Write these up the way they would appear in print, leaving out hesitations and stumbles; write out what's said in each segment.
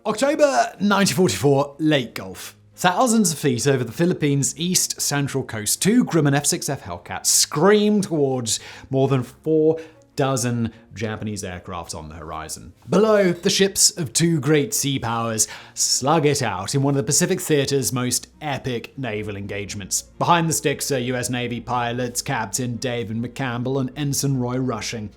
October 1944, Lake Gulf. Thousands of feet over the Philippines' east central coast, two Grumman F6F Hellcats scream towards more than 4 dozen Japanese aircraft on the horizon. Below, the ships of two great sea powers slug it out in one of the Pacific Theater's most epic naval engagements. Behind the sticks are US Navy pilots Captain David McCampbell and Ensign Roy Rushing.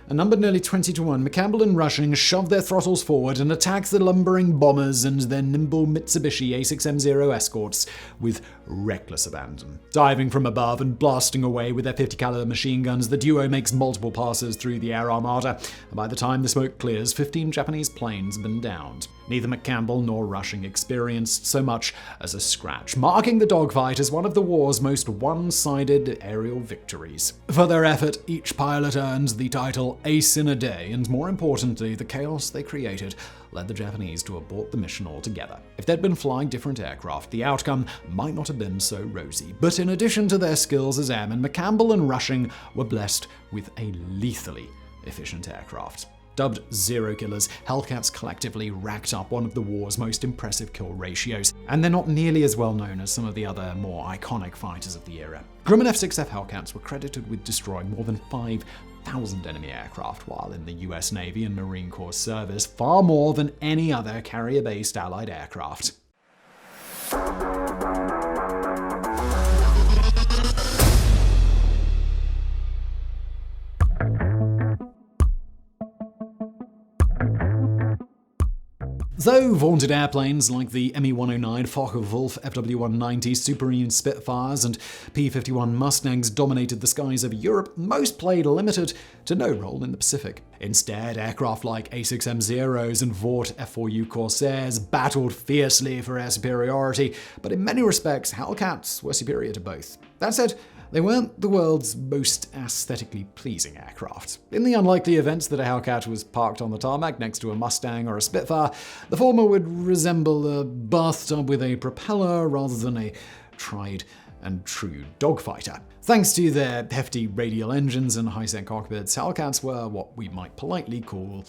Numbered nearly 20-1, McCampbell and Rushing shove their throttles forward and attack the lumbering bombers and their nimble Mitsubishi A6M Zero escorts with reckless abandon. Diving from above and blasting away with their 50 caliber machine guns, the duo makes multiple passes through the air armada, and by the time the smoke clears, 15 Japanese planes have been downed. Neither McCampbell nor Rushing experienced so much as a scratch, marking the dogfight as one of the war's most one-sided aerial victories. For their effort, each pilot earned the title Ace in a Day, and more importantly, the chaos they created led the Japanese to abort the mission altogether. If they'd been flying different aircraft, the outcome might not have been so rosy. But in addition to their skills as airmen, McCampbell and Rushing were blessed with a lethally efficient aircraft. Dubbed Zero Killers, Hellcats collectively racked up one of the war's most impressive kill ratios, and they're not nearly as well known as some of the other, more iconic fighters of the era. Grumman F6F Hellcats were credited with destroying more than 5,000 enemy aircraft while in the US Navy and Marine Corps service, far more than any other carrier-based Allied aircraft. Though vaunted airplanes like the Me-109, Focke-Wulf, FW-190, Supermarine Spitfires, and P-51 Mustangs dominated the skies of Europe, most played limited to no role in the Pacific. Instead, aircraft like A6M Zeros and Vought F4U Corsairs battled fiercely for air superiority, but in many respects, Hellcats were superior to both. That said, they weren't the world's most aesthetically pleasing aircraft. In the unlikely event that a Hellcat was parked on the tarmac next to a Mustang or a Spitfire, the former would resemble a bathtub with a propeller rather than a tried and true dogfighter. Thanks to their hefty radial engines and high-set cockpits, Hellcats were what we might politely call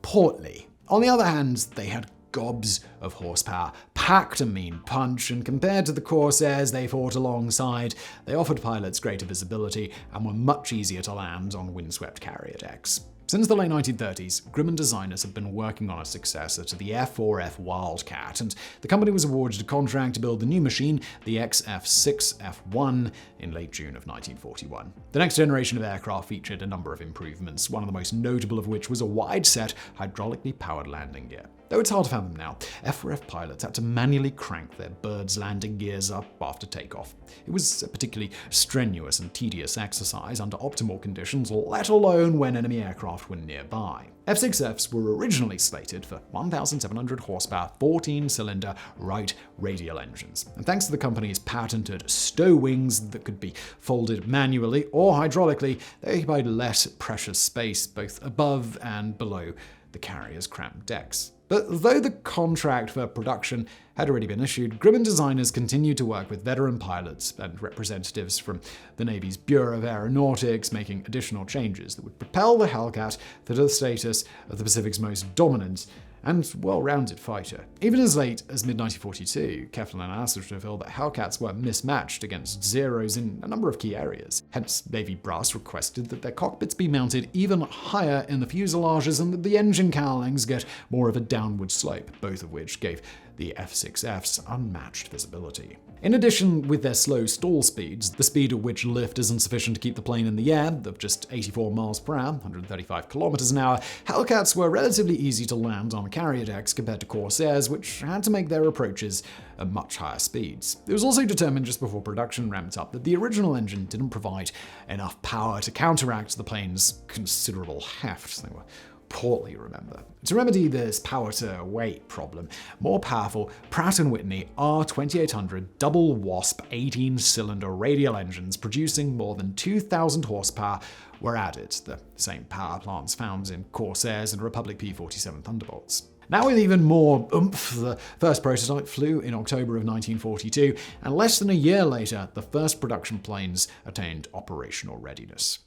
portly. On the other hand, they had gobs of horsepower, packed a mean punch, and compared to the Corsairs they fought alongside, they offered pilots greater visibility and were much easier to land on windswept carrier decks. Since the late 1930s, Grumman designers have been working on a successor to the F4F Wildcat, and the company was awarded a contract to build the new machine, the F6F1, in late June of 1941. The next generation of aircraft featured a number of improvements, one of the most notable of which was a wide-set, hydraulically powered landing gear. Though it's hard to fathom now, F4F pilots had to manually crank their bird's landing gears up after takeoff. It was a particularly strenuous and tedious exercise under optimal conditions, let alone when enemy aircraft were nearby. F6Fs were originally slated for 1,700 horsepower, 14-cylinder Wright radial engines. And thanks to the company's patented stow wings that could be folded manually or hydraulically, they occupied less precious space both above and below the carrier's cramped decks. But though the contract for production had already been issued, Grumman designers continued to work with veteran pilots and representatives from the Navy's Bureau of Aeronautics, making additional changes that would propel the Hellcat to the status of the Pacific's most dominant and well-rounded fighter. Even as late as mid-1942, Kefler analysis revealed that Hellcats were mismatched against Zeros in a number of key areas. Hence, Navy brass requested that their cockpits be mounted even higher in the fuselages and that the engine cowlings get more of a downward slope, both of which gave the F6Fs unmatched visibility. In addition, with their slow stall speeds, the speed at which lift isn't sufficient to keep the plane in the air, of just 84 miles per hour, 135 kilometers an hour, Hellcats were relatively easy to land on carrier decks compared to Corsairs, which had to make their approaches at much higher speeds. It was also determined just before production ramped up that the original engine didn't provide enough power to counteract the plane's considerable heft. They were portly, remember. To remedy this power-to-weight problem, more powerful Pratt & Whitney R2800 double Wasp 18-cylinder radial engines producing more than 2,000 horsepower were added, the same power plants found in Corsairs and Republic P-47 Thunderbolts. Now with even more oomph, the first prototype flew in October of 1942, and less than a year later, the first production planes attained operational readiness.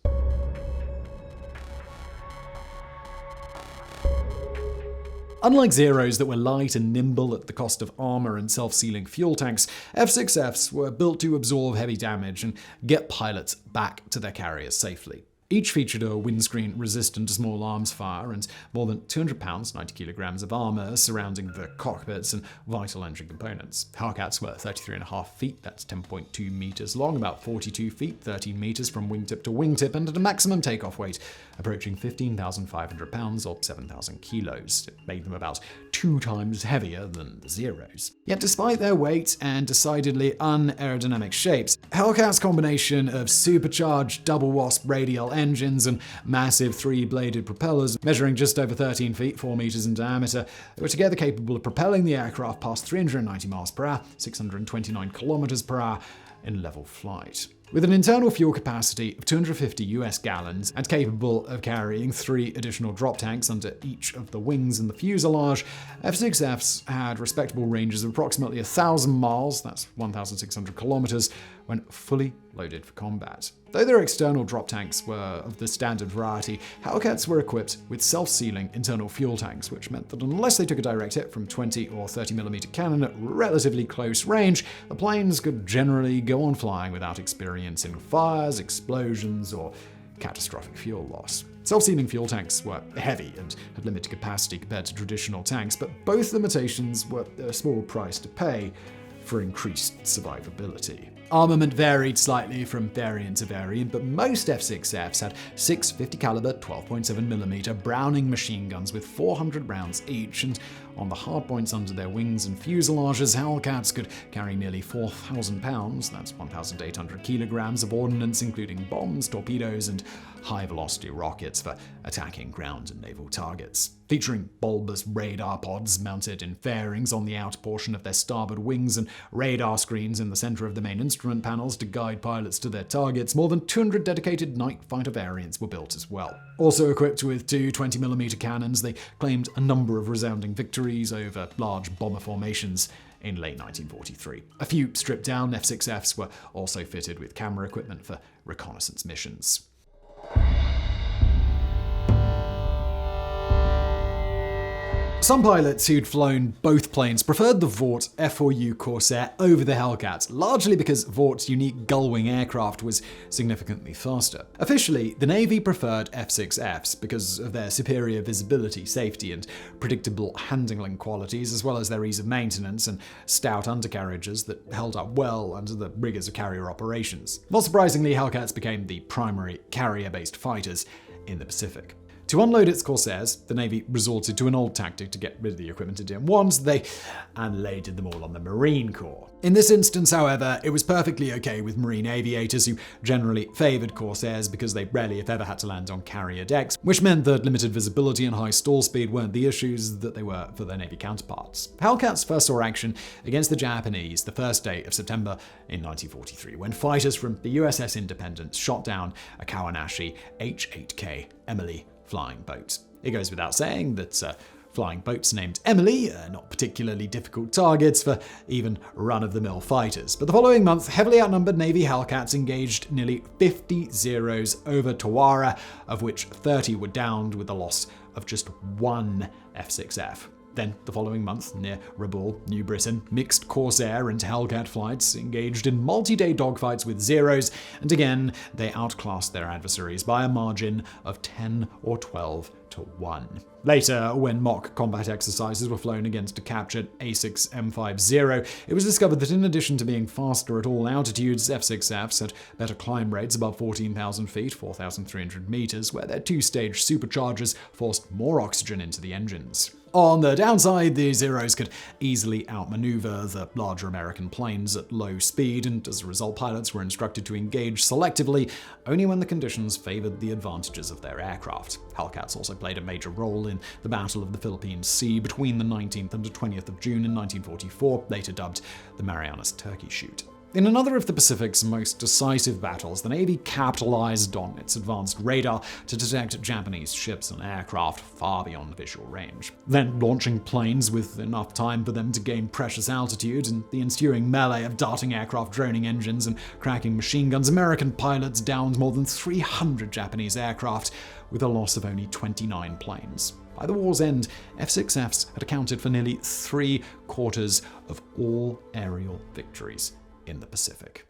Unlike Zeros that were light and nimble at the cost of armor and self-sealing fuel tanks, F6Fs were built to absorb heavy damage and get pilots back to their carriers safely. Each featured a windscreen resistant to small arms fire and more than 200 pounds, 90 kilograms of armor surrounding the cockpits and vital engine components. Hellcats were 33.5 feet, that's 10.2 meters long, about 42 feet, 13 meters from wingtip to wingtip, and at a maximum takeoff weight approaching 15,500 pounds or 7,000 kilos. It made them about 2 times heavier than the Zeros. Yet despite their weight and decidedly unaerodynamic shapes, Hellcat's combination of supercharged double Wasp radial engines and massive 3-bladed propellers measuring just over 13 feet, 4 meters in diameter, they were together capable of propelling the aircraft past 390 miles per hour, 629 kilometers per hour in level flight. With an internal fuel capacity of 250 US gallons and capable of carrying 3 additional drop tanks under each of the wings and the fuselage, F6Fs had respectable ranges of approximately 1,000 miles, that's 1,600 kilometers, when fully loaded for combat. Though their external drop tanks were of the standard variety, Hellcats were equipped with self-sealing internal fuel tanks, which meant that unless they took a direct hit from 20 or 30mm cannon at relatively close range, the planes could generally go on flying without experiencing fires, explosions, or catastrophic fuel loss. Self-sealing fuel tanks were heavy and had limited capacity compared to traditional tanks, but both limitations were a small price to pay for increased survivability. Armament varied slightly from variant to variant, but most F6Fs had 6 50 caliber 12.7mm Browning machine guns with 400 rounds each, and on the hardpoints under their wings and fuselages, Hellcats could carry nearly 4,000 pounds, that's 1,800 kilograms of ordnance, including bombs, torpedoes, and high-velocity rockets for attacking ground and naval targets. Featuring bulbous radar pods mounted in fairings on the outer portion of their starboard wings and radar screens in the center of the main instrument panels to guide pilots to their targets, more than 200 dedicated night fighter variants were built as well. Also equipped with 2 20mm cannons, they claimed a number of resounding victories over large bomber formations in late 1943. A few stripped-down F6Fs were also fitted with camera equipment for reconnaissance missions. Some pilots who'd flown both planes preferred the Vought F4U Corsair over the Hellcat, largely because Vaught's unique gull-wing aircraft was significantly faster. Officially, the Navy preferred F6Fs because of their superior visibility, safety, and predictable handling qualities, as well as their ease of maintenance and stout undercarriages that held up well under the rigors of carrier operations. Not surprisingly, Hellcats became the primary carrier-based fighters in the Pacific. To unload its Corsairs, the Navy resorted to an old tactic to get rid of the equipment it didn't want. They unloaded them all on the Marine Corps. In this instance, however, it was perfectly okay with Marine aviators who generally favored Corsairs because they rarely, if ever, had to land on carrier decks, which meant that limited visibility and high stall speed weren't the issues that they were for their Navy counterparts. Hellcats first saw action against the Japanese the first day of September in 1943, when fighters from the USS Independence shot down a Kawanashi H-8K Emily flying boat. It goes without saying that flying boats named Emily are not particularly difficult targets for even run-of-the-mill fighters. But the following month, heavily outnumbered Navy Hellcats engaged nearly 50 Zeros over Tawara, of which 30 were downed with the loss of just 1 F6F. Then, the following month, near Rabaul, New Britain, mixed Corsair and Hellcat flights engaged in multi-day dogfights with Zeros, and again, they outclassed their adversaries by a margin of 10 or 12 to 1. Later, when mock combat exercises were flown against a captured A6M Zero, it was discovered that in addition to being faster at all altitudes, F6Fs had better climb rates above 14,000 feet, 4,300 meters, where their 2-stage superchargers forced more oxygen into the engines. On the downside, the Zeros could easily outmaneuver the larger American planes at low speed, and as a result, pilots were instructed to engage selectively only when the conditions favored the advantages of their aircraft. Hellcats also played a major role in the Battle of the Philippine Sea between the 19th and the 20th of June in 1944, later dubbed the Marianas Turkey Shoot. In another of the Pacific's most decisive battles, the Navy capitalized on its advanced radar to detect Japanese ships and aircraft far beyond visual range. Then, launching planes with enough time for them to gain precious altitude, and the ensuing melee of darting aircraft, droning engines, and cracking machine guns, American pilots downed more than 300 Japanese aircraft, with a loss of only 29 planes. By the war's end, F-6Fs had accounted for nearly 3/4 of all aerial victories in the Pacific.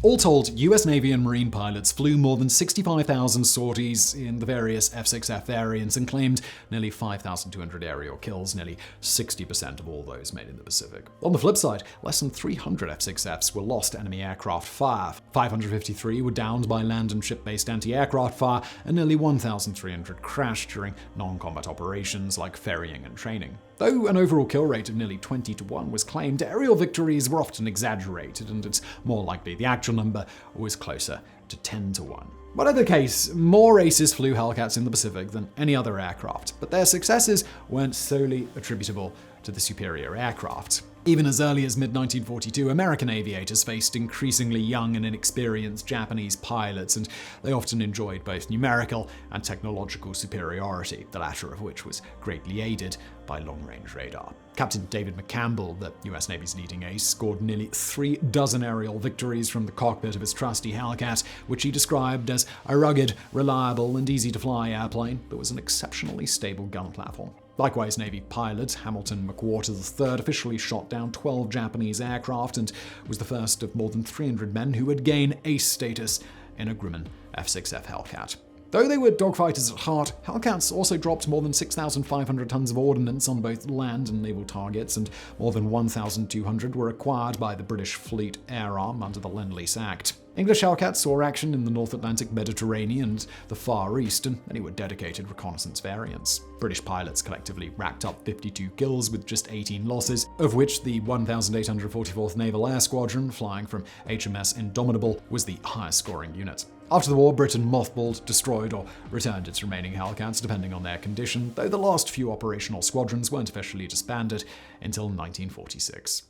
All told, US Navy and Marine pilots flew more than 65,000 sorties in the various F-6F variants and claimed nearly 5,200 aerial kills, nearly 60% of all those made in the Pacific. On the flip side, less than 300 F-6Fs were lost to enemy aircraft fire, 553 were downed by land and ship-based anti-aircraft fire, and nearly 1,300 crashed during non-combat operations like ferrying and training. Though an overall kill rate of nearly 20-1 was claimed, aerial victories were often exaggerated, and it's more likely the actual number was closer to 10-1. Whatever the case, more aces flew Hellcats in the Pacific than any other aircraft, but their successes weren't solely attributable to the superior aircraft. Even as early as mid-1942, American aviators faced increasingly young and inexperienced Japanese pilots, and they often enjoyed both numerical and technological superiority, the latter of which was greatly aided by long-range radar. Captain David McCampbell, the US Navy's leading ace, scored nearly 36 aerial victories from the cockpit of his trusty Hellcat, which he described as a rugged, reliable, and easy-to-fly airplane that was an exceptionally stable gun platform. Likewise, Navy pilot Hamilton McWhorter III officially shot down 12 Japanese aircraft and was the first of more than 300 men who would gain ace status in a Grumman F6F Hellcat. Though they were dogfighters at heart, Hellcats also dropped more than 6,500 tons of ordnance on both land and naval targets, and more than 1,200 were acquired by the British Fleet Air Arm under the Lend-Lease Act. English Hellcats saw action in the North Atlantic, Mediterranean, and the Far East, and many were dedicated reconnaissance variants. British pilots collectively racked up 52 kills with just 18 losses, of which the 1,844th Naval Air Squadron, flying from HMS Indomitable, was the highest scoring unit. After the war, Britain mothballed, destroyed, or returned its remaining Hellcats depending on their condition, though the last few operational squadrons weren't officially disbanded until 1946.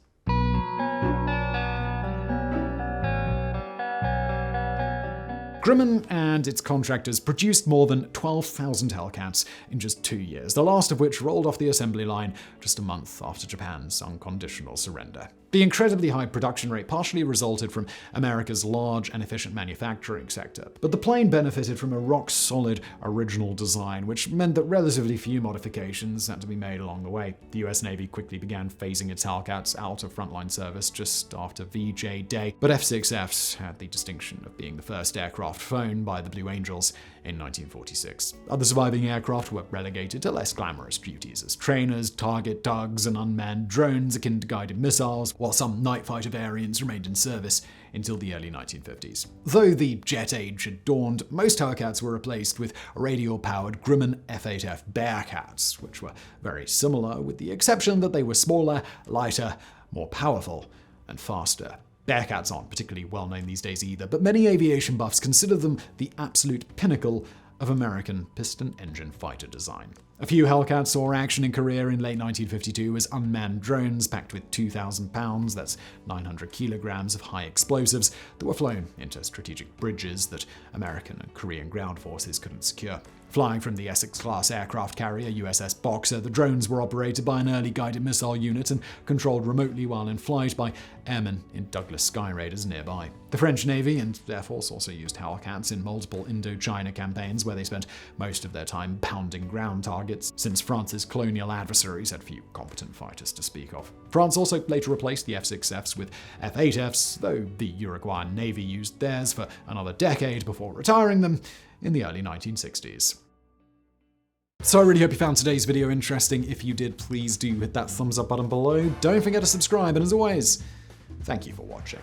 Grumman and its contractors produced more than 12,000 Hellcats in just 2 years, the last of which rolled off the assembly line just a month after Japan's unconditional surrender. The incredibly high production rate partially resulted from America's large and efficient manufacturing sector, but the plane benefited from a rock-solid original design, which meant that relatively few modifications had to be made along the way. The US Navy quickly began phasing its Hellcats out of frontline service just after VJ Day, but F-6Fs had the distinction of being the first aircraft flown by the Blue Angels in 1946. Other surviving aircraft were relegated to less glamorous duties as trainers, target tugs, and unmanned drones akin to guided missiles, while some night fighter variants remained in service until the early 1950s. Though the jet age had dawned, most Hellcats were replaced with radio-powered Grumman F8F Bearcats, which were very similar with the exception that they were smaller, lighter, more powerful, and faster. Bearcats aren't particularly well known these days either, but many aviation buffs consider them the absolute pinnacle of American piston engine fighter design. A few Hellcats saw action in Korea in late 1952 as unmanned drones packed with 2,000 pounds, that's 900 kilograms of high explosives, that were flown into strategic bridges that American and Korean ground forces couldn't secure. Flying from the Essex-class aircraft carrier USS Boxer, the drones were operated by an early guided missile unit and controlled remotely while in flight by airmen in Douglas Skyraiders nearby. The French Navy and Air Force also used Hellcats in multiple Indochina campaigns where they spent most of their time pounding ground targets, since France's colonial adversaries had few competent fighters to speak of. France also later replaced the F-6Fs with F-8Fs, though the Uruguayan Navy used theirs for another decade before retiring them in the early 1960s. So I really hope you found today's video interesting. If you did, please do hit that thumbs up button below. Don't forget to subscribe, and as always, thank you for watching.